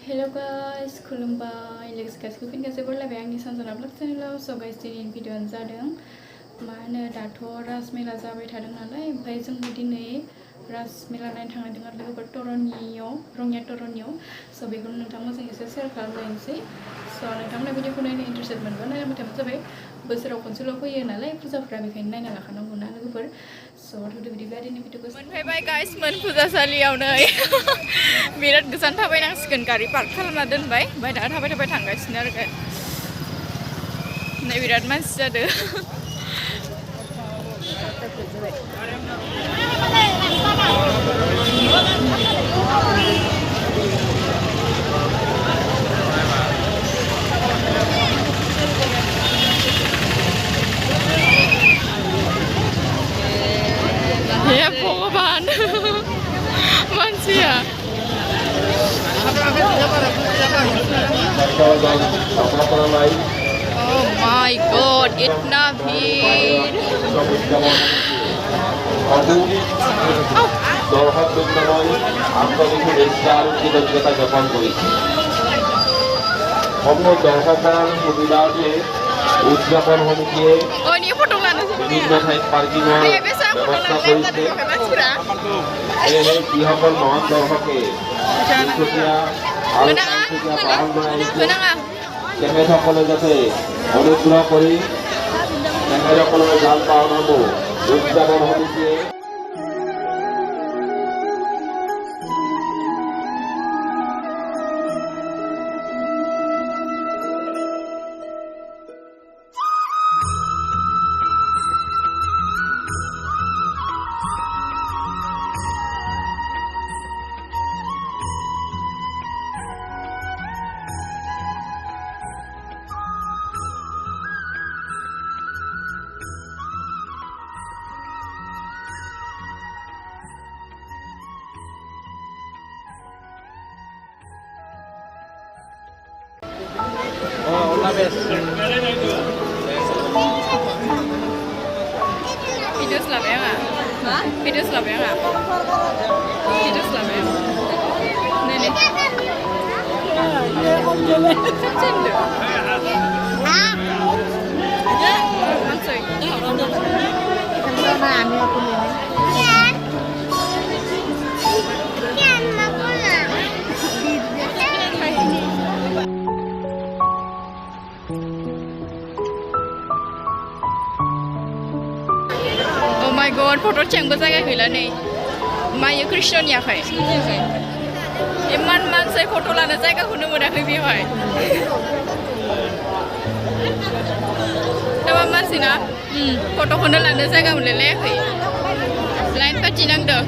Hello guys, खुलुमबाय लोगोसे गासिबो फिन खेबसे बरायलायबाय आंनि सानजना ब्लग चेनेलाव। स गाइस दिनैनि भिडिअ'आनो जादों मा होनो दाथ' राजमेला जाबाय थादों नालाय, ओमफ्राय जोंबो दिनै राजमेला नायनो थांदों आरो लोगोफोर टरनियाव, रङिया टरनियाव। स बेखौनो नोंथांमोनजों एसे शेयार खालामलायनोसै। स नोंथांमोना भिडिअ'खौ नायनो इन्टारेस्टेड मोनबा नायलांबाय थाबानो जाबाय। बोसोराव खनसेल' फैयो नालाय फुजाफ्रा, बेखायनो नायना लाखानांगौ ना लोगोफोर। स थुदो बिदिब्ला दिनै भिडिअ'खौ मोनफैबाय गाइस, फुजासालियावनो बिराद गोजान थाबायनांसिगोन, गारि पार्क खालामना दोनबाय, ओमफ्राय दा थाबाय थाबाय थांगासिनो आरो नै बिराद मानसि जादों। Ya भगवान मानसिया Oh my god, इतना भीड़। উদযাপন সমিতিয়ে বিভিন্ন ঠাইত পাৰ্কিঙৰ ব্যৱস্থা কৰিছে। যিসকল মহান দৰ্শকে দুচকীয়া আৰু চাৰিচকীয়া বাহন লৈ আহিছে, তেখেতসকলে যাতে অনুগ্ৰহ কৰি তেখেতসকলৰ যান বাহনসমূহ উদযাপন সমিতিয়ে Video selama ya nggak? Hah? Video selama ya nggak? Video selama ya? Nenek. Kecil deh. Aja. Masuk. Sama anu aku nih. Oh my god, foto cenggu जायगा गैला नै। मायो कृष्णनि आखाइ। इमान मानसि फट' लानो जायगाखौनो मोनाखै बेवहाय। दा मानसि ना फट'खौनो लानो जायगा मोनलायलायाखै। लाइन पाथि नांदों।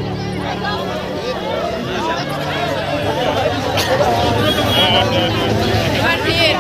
इमान भिर।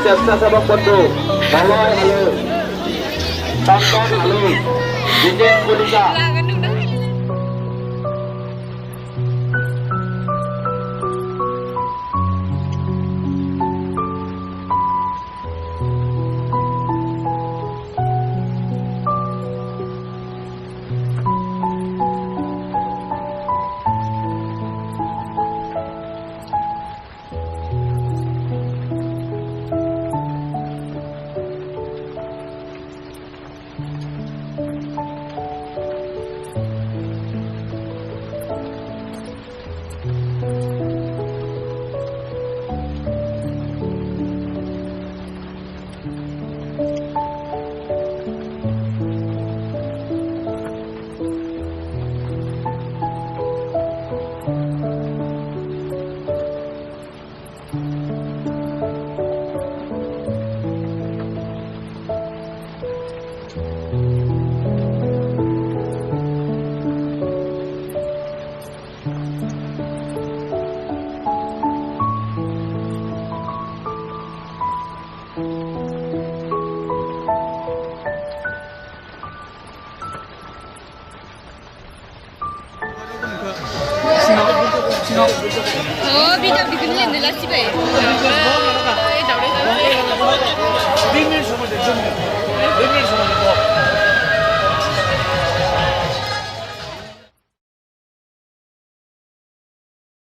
স্বেচ্ছাসেৱক বন্ধু মলয় হালুং, চন্দন হালুং, জিতেন Kalita. Oh, bida bikin lain lah sih, bay.